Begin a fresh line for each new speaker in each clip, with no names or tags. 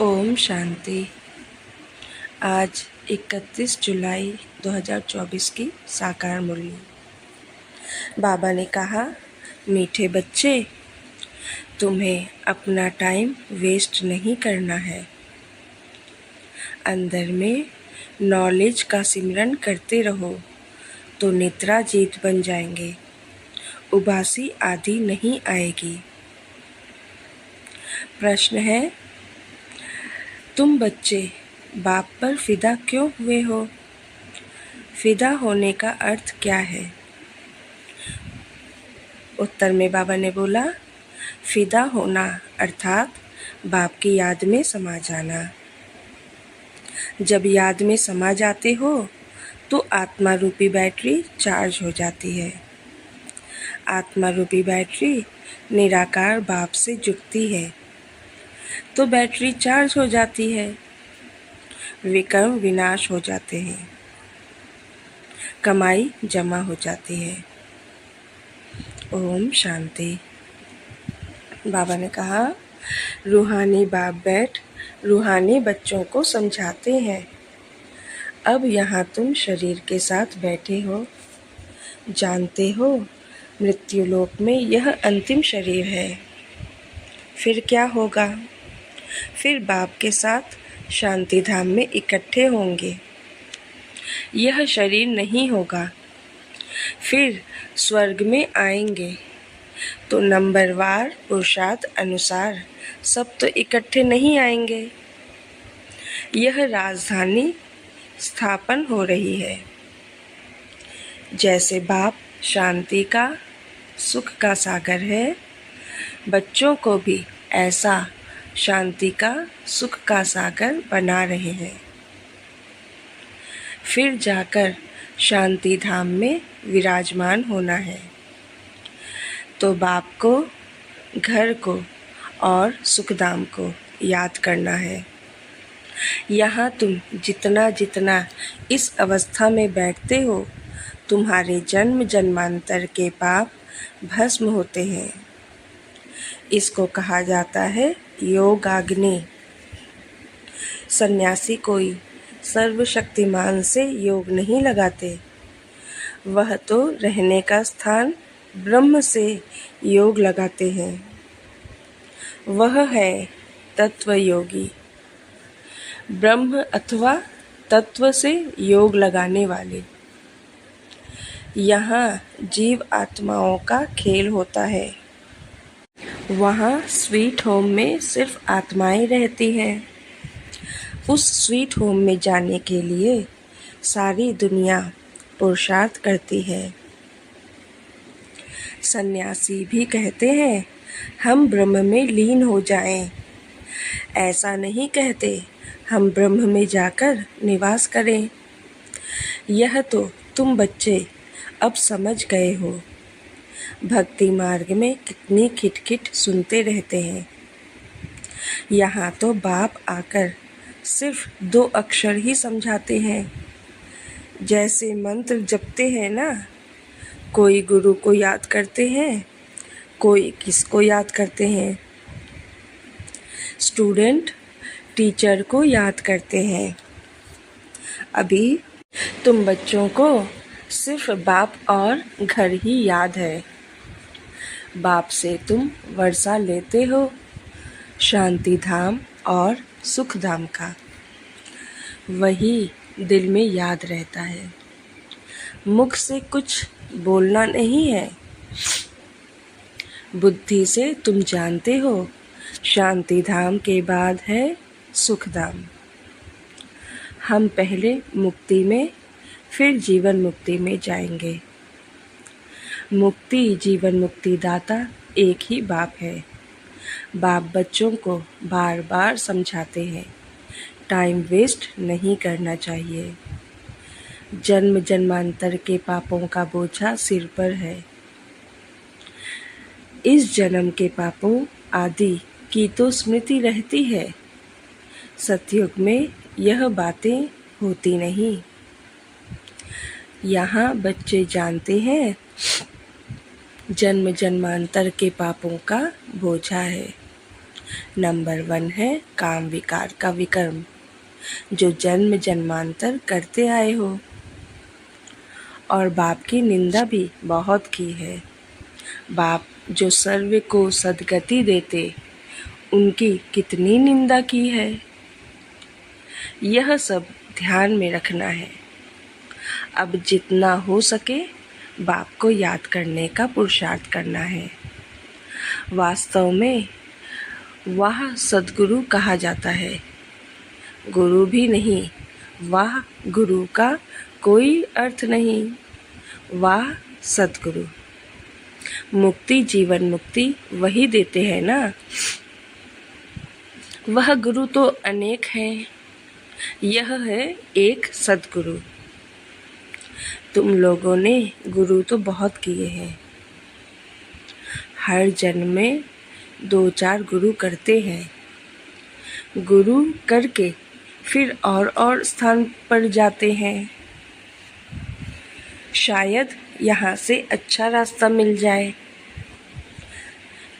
ओम शांति। आज 31 जुलाई 2024 की साकार मुरली। बाबा ने कहा, मीठे बच्चे, तुम्हें अपना टाइम वेस्ट नहीं करना है। अंदर में नॉलेज का सिमरन करते रहो तो निद्रा जीत बन जाएंगे, उबासी आदि नहीं आएगी। प्रश्न है, तुम बच्चे बाप पर फिदा क्यों हुए हो? फिदा होने का अर्थ क्या है? उत्तर में बाबा ने बोला, फिदा होना अर्थात बाप की याद में समा जाना। जब याद में समा जाते हो तो आत्मा रूपी बैटरी चार्ज हो जाती है। आत्मा रूपी बैटरी निराकार बाप से जुड़ती है तो बैटरी चार्ज हो जाती है, विकर्म विनाश हो जाते हैं, कमाई जमा हो जाती है। ओम शांति। बाबा ने कहा, रूहानी बाप बैठ रूहानी बच्चों को समझाते हैं। अब यहाँ तुम शरीर के साथ बैठे हो, जानते हो मृत्युलोक में यह अंतिम शरीर है। फिर क्या होगा? फिर बाप के साथ शांति धाम में इकट्ठे होंगे। यह शरीर नहीं होगा। फिर स्वर्ग में आएंगे तो नंबरवार पुरुषार्थ अनुसार सब तो इकट्ठे नहीं आएंगे। यह राजधानी स्थापन हो रही है। जैसे बाप शांति का सुख का सागर है, बच्चों को भी ऐसा शांति का सुख का सागर बना रहे हैं। फिर जाकर शांति धाम में विराजमान होना है तो बाप को, घर को और सुखधाम को याद करना है। यहाँ तुम जितना जितना इस अवस्था में बैठते हो, तुम्हारे जन्म जन्मांतर के पाप भस्म होते हैं। इसको कहा जाता है योगाग्नि। सन्यासी कोई सर्वशक्तिमान से योग नहीं लगाते, वह तो रहने का स्थान ब्रह्म से योग लगाते हैं। वह है तत्व योगी, ब्रह्म अथवा तत्व से योग लगाने वाले। यहाँ जीव आत्माओं का खेल होता है। वहाँ स्वीट होम में सिर्फ आत्माएं रहती हैं। उस स्वीट होम में जाने के लिए सारी दुनिया पुरुषार्थ करती है। सन्यासी भी कहते हैं, हम ब्रह्म में लीन हो जाएं। ऐसा नहीं कहते, हम ब्रह्म में जाकर निवास करें। यह तो तुम बच्चे अब समझ गए हो। भक्ति मार्ग में कितनी खिटखिट सुनते रहते हैं। यहाँ तो बाप आकर सिर्फ 2 अक्षर ही समझाते हैं। जैसे मंत्र जपते हैं ना, कोई गुरु को याद करते हैं, कोई किसको याद करते हैं। स्टूडेंट टीचर को याद करते हैं। अभी तुम बच्चों को सिर्फ बाप और घर ही याद है। बाप से तुम वर्षा लेते हो शांति धाम और सुख धाम का, वही दिल में याद रहता है। मुख से कुछ बोलना नहीं है, बुद्धि से तुम जानते हो शांति धाम के बाद है सुख धाम। हम पहले मुक्ति में फिर जीवन मुक्ति में जाएंगे। मुक्ति जीवन मुक्ति दाता एक ही बाप है। बाप बच्चों को बार बार समझाते हैं, टाइम वेस्ट नहीं करना चाहिए। जन्म जन्मांतर के पापों का बोझा सिर पर है। इस जन्म के पापों आदि की तो स्मृति रहती है। सतयुग में यह बातें होती नहीं। यहाँ बच्चे जानते हैं जन्म जन्मांतर के पापों का बोझा है। नंबर 1 है काम विकार का विकर्म, जो जन्म जन्मांतर करते आए हो, और बाप की निंदा भी बहुत की है। बाप जो सर्व को सद्गति देते, उनकी कितनी निंदा की है। यह सब ध्यान में रखना है। अब जितना हो सके बाप को याद करने का पुरुषार्थ करना है। वास्तव में वह सद्गुरु कहा जाता है, गुरु भी नहीं। वह गुरु का कोई अर्थ नहीं, वह सद्गुरु। मुक्ति जीवन मुक्ति वही देते हैं ना। वह गुरु तो अनेक हैं, यह है एक सद्गुरु। तुम लोगों ने गुरु तो बहुत किए हैं, हर जन्म में 2-4 गुरु करते हैं। गुरु करके फिर और स्थान पर जाते हैं। शायद यहाँ से अच्छा रास्ता मिल जाए।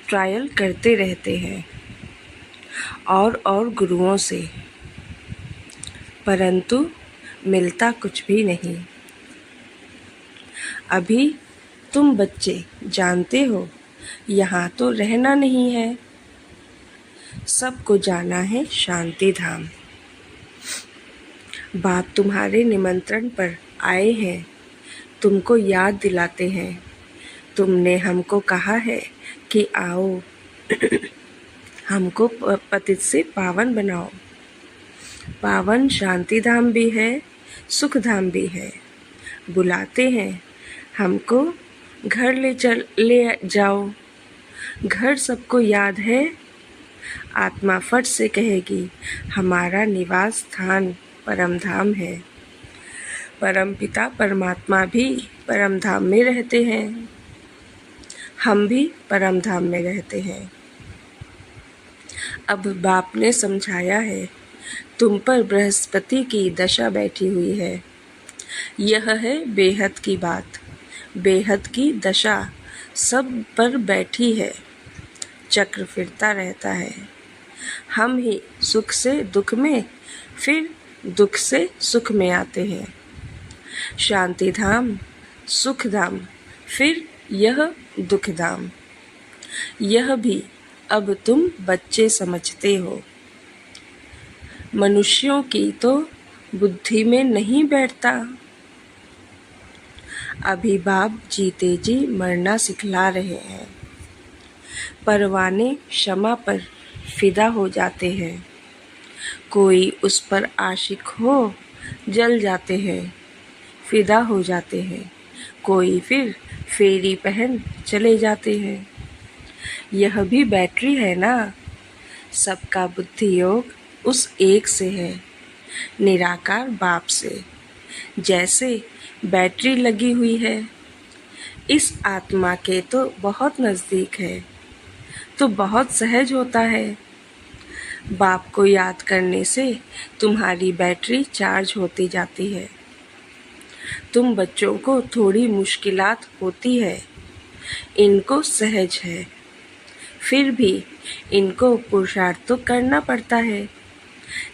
ट्रायल करते रहते हैं और गुरुओं से, परंतु मिलता कुछ भी नहीं। अभी तुम बच्चे जानते हो यहाँ तो रहना नहीं है, सबको जाना है शांति धाम। बाप तुम्हारे निमंत्रण पर आए हैं, तुमको याद दिलाते हैं। तुमने हमको कहा है कि आओ हमको पतित से पावन बनाओ। पावन शांति धाम भी है, सुख धाम भी है। बुलाते हैं हमको, घर ले जाओ। घर सबको याद है। आत्मा फट से कहेगी हमारा निवास स्थान परम धाम है। परम पिता परमात्मा भी परम धाम में रहते हैं, हम भी परम धाम में रहते हैं। अब बाप ने समझाया है, तुम पर बृहस्पति की दशा बैठी हुई है। यह है बेहद की बात। बेहद की दशा सब पर बैठी है, चक्र फिरता रहता है। हम ही सुख से दुख में, फिर दुख से सुख में आते हैं। शांति धाम, सुख धाम, फिर यह दुख धाम। यह भी अब तुम बच्चे समझते हो। मनुष्यों की तो बुद्धि में नहीं बैठता। अभी बाप जीते जी मरना सिखला रहे हैं। परवाने क्षमा पर फिदा हो जाते हैं। कोई उस पर आशिक हो जल जाते हैं, फिदा हो जाते हैं। कोई फिर फेरी पहन चले जाते हैं। यह भी बैटरी है ना। सबका बुद्धि योग उस एक से है, निराकार बाप से। जैसे बैटरी लगी हुई है, इस आत्मा के तो बहुत नज़दीक है, तो बहुत सहज होता है। बाप को याद करने से तुम्हारी बैटरी चार्ज होती जाती है। तुम बच्चों को थोड़ी मुश्किलात होती है, इनको सहज है, फिर भी इनको पुरुषार्थ तो करना पड़ता है,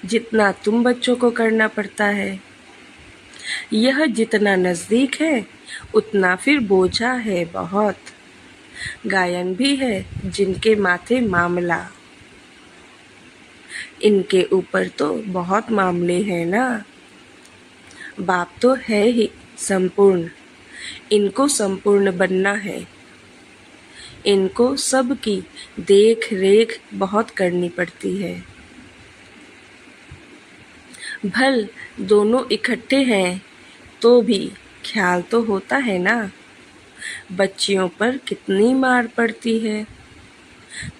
जितना तुम बच्चों को करना पड़ता है। यह जितना नज़दीक है उतना फिर बोझा है बहुत। गायन भी है जिनके माथे मामला, इनके ऊपर तो बहुत मामले हैं ना। बाप तो है ही संपूर्ण, इनको संपूर्ण बनना है। इनको सब की देख रेख बहुत करनी पड़ती है। भल दोनों इकट्ठे हैं तो भी ख्याल तो होता है ना। बच्चियों पर कितनी मार पड़ती है,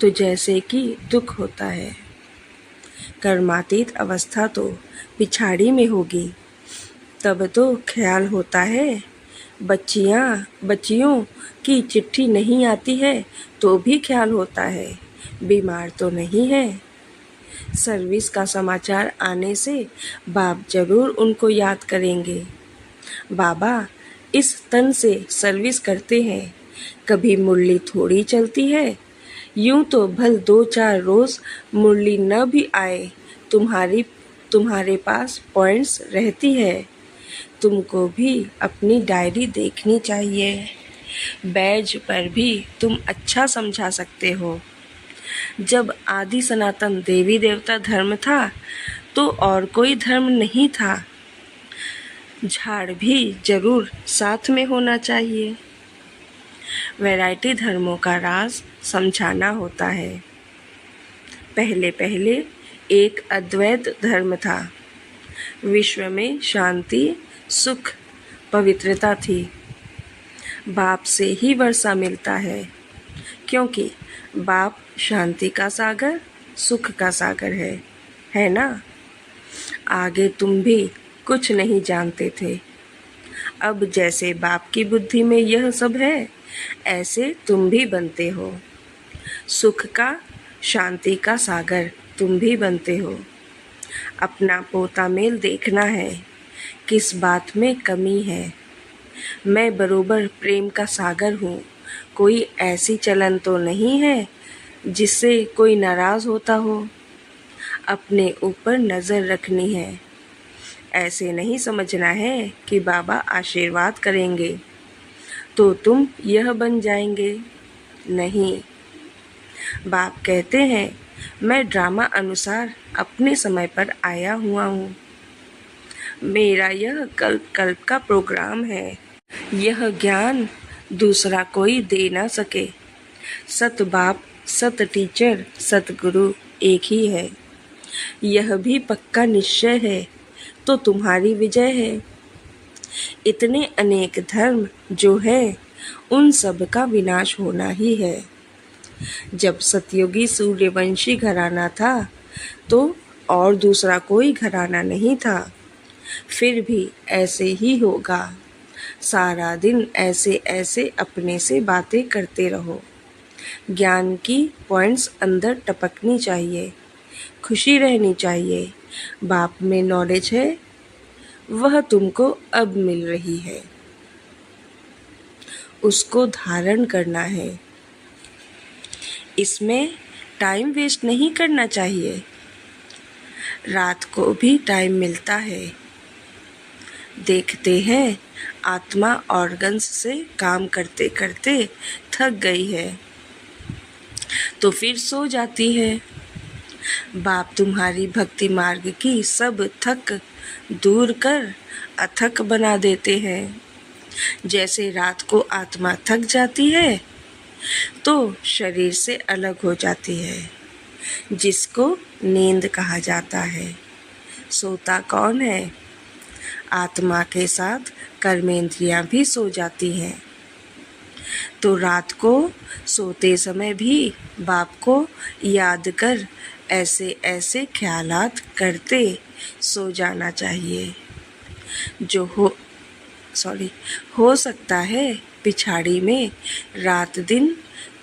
तो जैसे कि दुख होता है। कर्मातीत अवस्था तो पिछाड़ी में होगी, तब तो ख्याल होता है। बच्चियों की चिट्ठी नहीं आती है तो भी ख्याल होता है, बीमार तो नहीं है। सर्विस का समाचार आने से बाप जरूर उनको याद करेंगे। बाबा इस तन से सर्विस करते हैं, कभी मुरली थोड़ी चलती है, यूं तो भल 2-4 रोज मुरली न भी आए, तुम्हारे पास पॉइंट्स रहती है। तुमको भी अपनी डायरी देखनी चाहिए। बैज पर भी तुम अच्छा समझा सकते हो। जब आदि सनातन देवी देवता धर्म था तो और कोई धर्म नहीं था। झाड़ भी जरूर साथ में होना चाहिए। वैरायटी धर्मों का राज समझाना होता है। पहले पहले एक अद्वैत धर्म था। विश्व में शांति, सुख, पवित्रता थी। बाप से ही वर्षा मिलता है, क्योंकि बाप शांति का सागर, सुख का सागर है ना। आगे तुम भी कुछ नहीं जानते थे। अब जैसे बाप की बुद्धि में यह सब है, ऐसे तुम भी बनते हो। सुख का, शांति का सागर तुम भी बनते हो। अपना पोता मेल देखना है, किस बात में कमी है। मैं बरोबर प्रेम का सागर हूँ। कोई ऐसी चलन तो नहीं है जिससे कोई नाराज होता हो। अपने ऊपर नज़र रखनी है। ऐसे नहीं समझना है कि बाबा आशीर्वाद करेंगे तो तुम यह बन जाएंगे। नहीं, बाप कहते हैं मैं ड्रामा अनुसार अपने समय पर आया हुआ हूँ। मेरा यह कल्प कल्प का प्रोग्राम है। यह ज्ञान दूसरा कोई दे ना सके। सत बाप, सत टीचर, सतगुरु एक ही है। यह भी पक्का निश्चय है तो तुम्हारी विजय है। इतने अनेक धर्म जो है, उन सब का विनाश होना ही है। जब सतयुगी सूर्यवंशी घराना था तो और दूसरा कोई घराना नहीं था। फिर भी ऐसे ही होगा। सारा दिन ऐसे ऐसे अपने से बातें करते रहो। ज्ञान की पॉइंट्स अंदर टपकनी चाहिए। खुशी रहनी चाहिए। बाप में नॉलेज है, वह तुमको अब मिल रही है। उसको धारण करना है। इसमें टाइम वेस्ट नहीं करना चाहिए। रात को भी टाइम मिलता है। देखते हैं आत्मा ऑर्गन्स से काम करते करते थक गई है तो फिर सो जाती है। बाप तुम्हारी भक्ति मार्ग की सब थक दूर कर अथक बना देते हैं। जैसे रात को आत्मा थक जाती है तो शरीर से अलग हो जाती है, जिसको नींद कहा जाता है। सोता कौन है? आत्मा के साथ कर्मेंद्रियां भी सो जाती हैं। तो रात को सोते समय भी बाप को याद कर ऐसे ऐसे ख्यालात करते सो जाना चाहिए। जो हो सकता है पिछाड़ी में रात दिन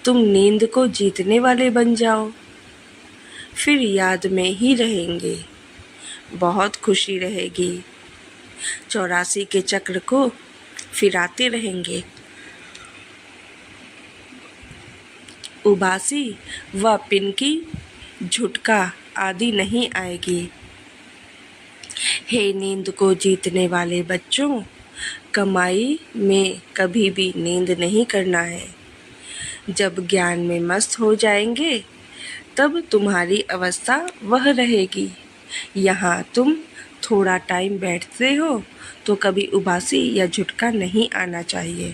तुम नींद को जीतने वाले बन जाओ। फिर याद में ही रहेंगे। बहुत खुशी रहेगी। 84 के चक्र को फिराते रहेंगे। उबासी व पिनकी झुटका आदि नहीं आएगी। हे नींद को जीतने वाले बच्चों, कमाई में कभी भी नींद नहीं करना है। जब ज्ञान में मस्त हो जाएंगे तब तुम्हारी अवस्था वह रहेगी। यहाँ तुम थोड़ा टाइम बैठते हो तो कभी उबासी या झुटका नहीं आना चाहिए।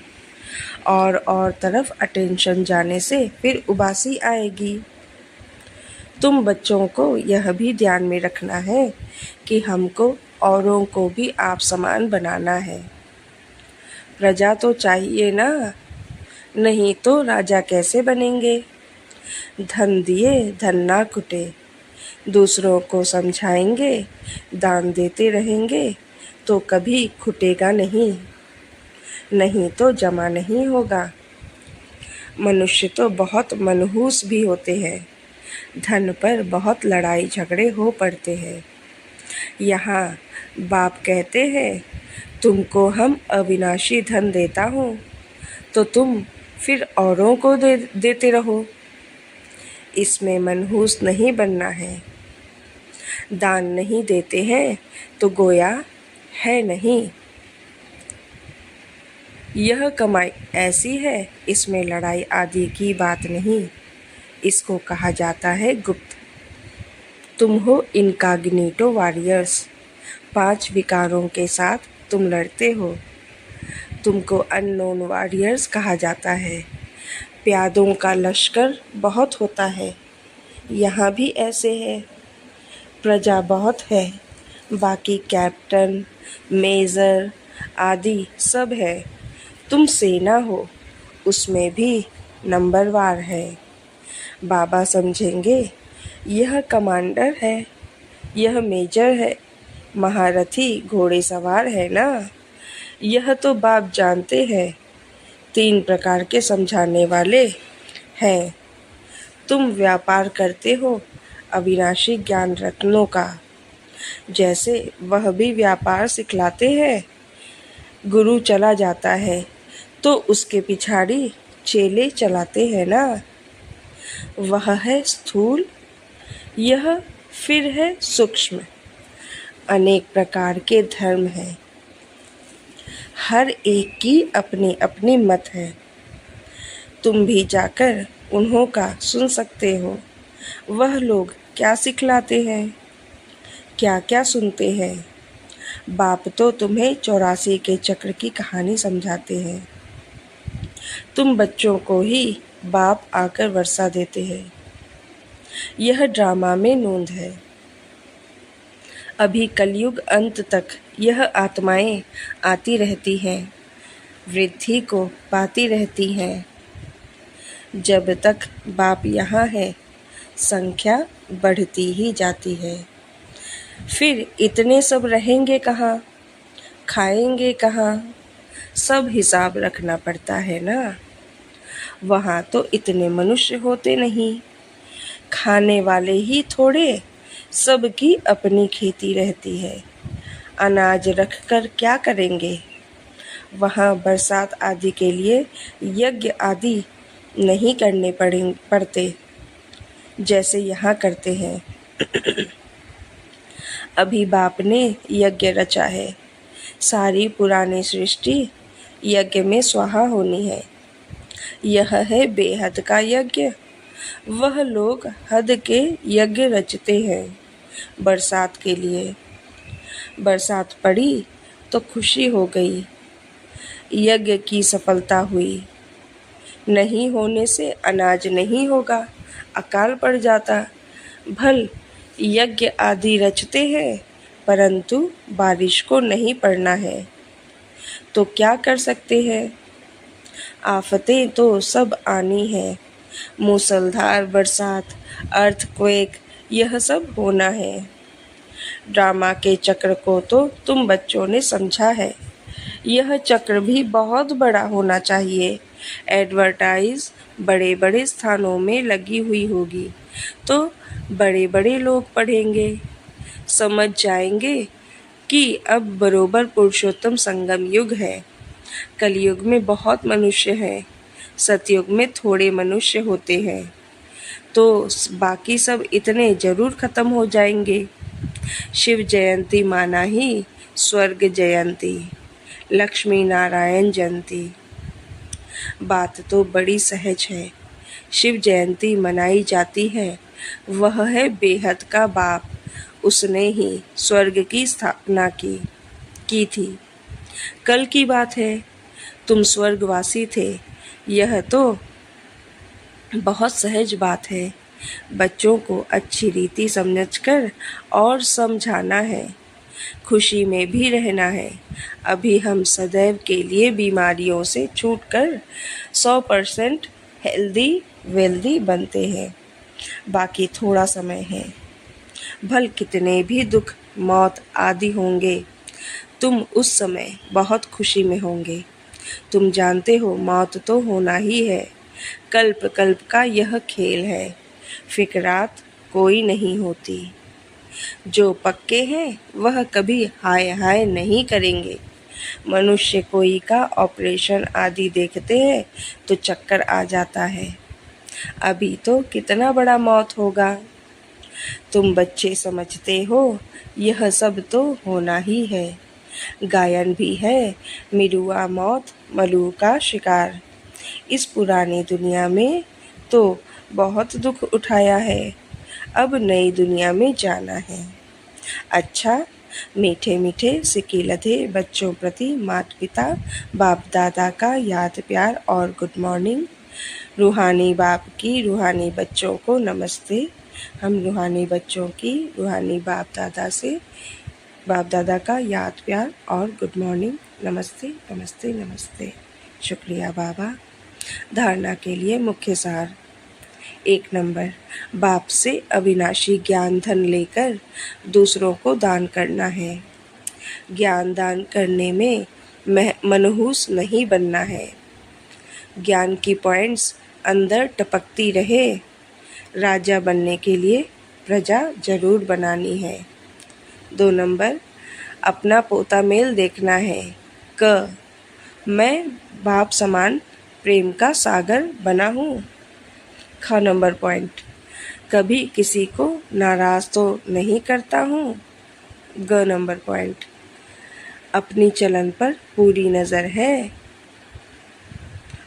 और तरफ अटेंशन जाने से फिर उबासी आएगी। तुम बच्चों को यह भी ध्यान में रखना है कि हमको औरों को भी आप समान बनाना है। प्रजा तो चाहिए ना, नहीं तो राजा कैसे बनेंगे। धन दिए धन ना कुटे। दूसरों को समझाएंगे, दान देते रहेंगे तो कभी खुटेगा नहीं, नहीं तो जमा नहीं होगा। मनुष्य तो बहुत मनहूस भी होते हैं। धन पर बहुत लड़ाई झगड़े हो पड़ते हैं। यहाँ बाप कहते हैं तुमको हम अविनाशी धन देता हूँ तो तुम फिर औरों को देते रहो। इसमें मनहूस नहीं बनना है। दान नहीं देते हैं तो गोया है नहीं। यह कमाई ऐसी है, इसमें लड़ाई आदि की बात नहीं। इसको कहा जाता है गुप्त। तुम हो इनकॉग्निटो वॉरियर्स। 5 विकारों के साथ तुम लड़ते हो। तुमको अननोन वॉरियर्स कहा जाता है। प्यादों का लश्कर बहुत होता है। यहाँ भी ऐसे है। प्रजा बहुत है, बाकी कैप्टन, मेजर आदि सब है। तुम सेना हो, उसमें भी नंबरवार है। बाबा समझेंगे यह कमांडर है, यह मेजर है, महारथी घोड़ेसवार है ना। यह तो बाप जानते हैं। 3 प्रकार के समझाने वाले हैं। तुम व्यापार करते हो अविनाशी ज्ञान रत्नों का, जैसे वह भी व्यापार सिखलाते हैं। गुरु चला जाता है तो उसके पिछाड़ी चेले चलाते हैं ना। वह है स्थूल, यह फिर है सूक्ष्म। अनेक प्रकार के धर्म हैं, हर एक की अपनी अपनी मत है। तुम भी जाकर उन्हों का सुन सकते हो। वह लोग क्या सिखलाते हैं, क्या क्या सुनते हैं। बाप तो तुम्हें 84 के चक्र की कहानी समझाते हैं। तुम बच्चों को ही बाप आकर वर्षा देते हैं। यह ड्रामा में नोंद है। अभी कलयुग अंत तक यह आत्माएं आती रहती हैं, वृद्धि को पाती रहती हैं। जब तक बाप यहाँ है, संख्या बढ़ती ही जाती है। फिर इतने सब रहेंगे कहाँ, खाएंगे कहाँ, सब हिसाब रखना पड़ता है ना। वहाँ तो इतने मनुष्य होते नहीं, खाने वाले ही थोड़े, सबकी अपनी खेती रहती है। अनाज रखकर क्या करेंगे। वहाँ बरसात आदि के लिए यज्ञ आदि नहीं करने पड़ते जैसे यहाँ करते हैं। अभी बाप ने यज्ञ रचा है। सारी पुरानी सृष्टि यज्ञ में स्वाहा होनी है। यह है बेहद का यज्ञ। वह लोग हद के यज्ञ रचते हैं बरसात के लिए। बरसात पड़ी तो खुशी हो गई, यज्ञ की सफलता हुई। नहीं होने से अनाज नहीं होगा, अकाल पड़ जाता। भल यज्ञ आदि रचते हैं, परंतु बारिश को नहीं पड़ना है तो क्या कर सकते हैं। आफतें तो सब आनी है। मूसलधार बरसात, अर्थक्वेक, यह सब होना है। ड्रामा के चक्र को तो तुम बच्चों ने समझा है। यह चक्र भी बहुत बड़ा होना चाहिए। एडवर्टाइज बड़े बड़े स्थानों में लगी हुई होगी तो बड़े बड़े लोग पढ़ेंगे, समझ जाएंगे कि अब बरोबर पुरुषोत्तम संगम युग है। कलयुग में बहुत मनुष्य हैं, सतयुग में थोड़े मनुष्य होते हैं, तो बाकी सब इतने जरूर खत्म हो जाएंगे। शिव जयंती माना ही स्वर्ग जयंती, लक्ष्मी नारायण जयंती। बात तो बड़ी सहज है। शिव जयंती मनाई जाती है, वह है बेहद का बाप। उसने ही स्वर्ग की स्थापना की थी। कल की बात है, तुम स्वर्गवासी थे। यह तो बहुत सहज बात है। बच्चों को अच्छी रीति समझकर और समझाना है। खुशी में भी रहना है। अभी हम सदैव के लिए बीमारियों से छूटकर 100% हेल्दी वेल्दी बनते हैं। बाकी थोड़ा समय है। भल कितने भी दुख, मौत आदि होंगे, तुम उस समय बहुत खुशी में होंगे। तुम जानते हो मौत तो होना ही है। कल्प कल्प का यह खेल है। फिक्रात कोई नहीं होती। जो पक्के हैं वह कभी हाय हाय नहीं करेंगे। मनुष्य कोई का ऑपरेशन आदि देखते हैं तो चक्कर आ जाता है। अभी तो कितना बड़ा मौत होगा। तुम बच्चे समझते हो यह सब तो होना ही है। गायन भी है, मिरुआ मौत मलू का शिकार। इस पुरानी दुनिया में तो बहुत दुख उठाया है, अब नई दुनिया में जाना है। अच्छा, मीठे मीठे सिक्के लधे बच्चों प्रति माता पिता बाप दादा का याद प्यार और गुड मॉर्निंग। रूहानी बाप की रूहानी बच्चों को नमस्ते। हम रूहानी बच्चों की रूहानी बाप दादा का याद प्यार और गुड मॉर्निंग। नमस्ते नमस्ते नमस्ते। शुक्रिया बाबा। धारणा के लिए मुख्य सार। 1 नंबर, बाप से अविनाशी ज्ञान धन लेकर दूसरों को दान करना है। ज्ञान दान करने में मनहूस नहीं बनना है। ज्ञान की पॉइंट्स अंदर टपकती रहे। राजा बनने के लिए प्रजा जरूर बनानी है। 2 नंबर, अपना पोता मेल देखना है। मैं बाप समान प्रेम का सागर बना हूँ। ख नंबर पॉइंट, कभी किसी को नाराज तो नहीं करता हूँ। ग नंबर पॉइंट, अपनी चलन पर पूरी नज़र है।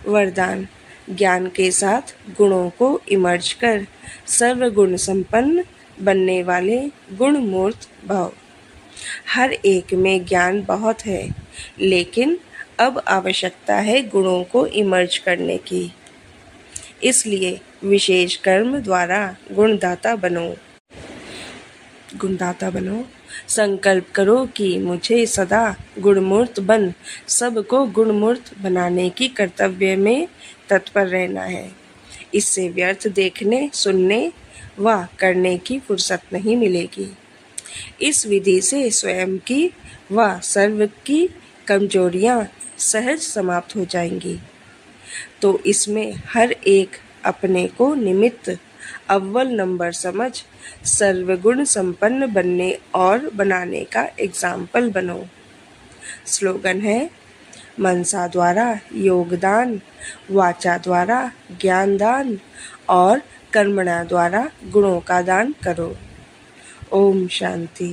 वरदान, ज्ञान के साथ गुणों को इमर्ज कर सर्वगुण संपन्न बनने वाले गुण मूर्त भव। हर एक में ज्ञान बहुत है, लेकिन अब आवश्यकता है गुणों को इमर्ज करने की। इसलिए विशेष कर्म द्वारा गुणदाता बनो। संकल्प करो कि मुझे सदा गुणमूर्त बन सबको गुणमूर्त बनाने की कर्तव्य में तत्पर रहना है। इससे व्यर्थ देखने, सुनने व करने की फुर्सत नहीं मिलेगी। इस विधि से स्वयं की व सर्व की कमजोरियां सहज समाप्त हो जाएंगी। तो इसमें हर एक अपने को निमित्त अव्वल नंबर समझ सर्वगुण संपन्न बनने और बनाने का एग्जाम्पल बनो। स्लोगन है, मनसा द्वारा योगदान, वाचा द्वारा ज्ञान दान और कर्मणा द्वारा गुणों का दान करो। ओम शांति।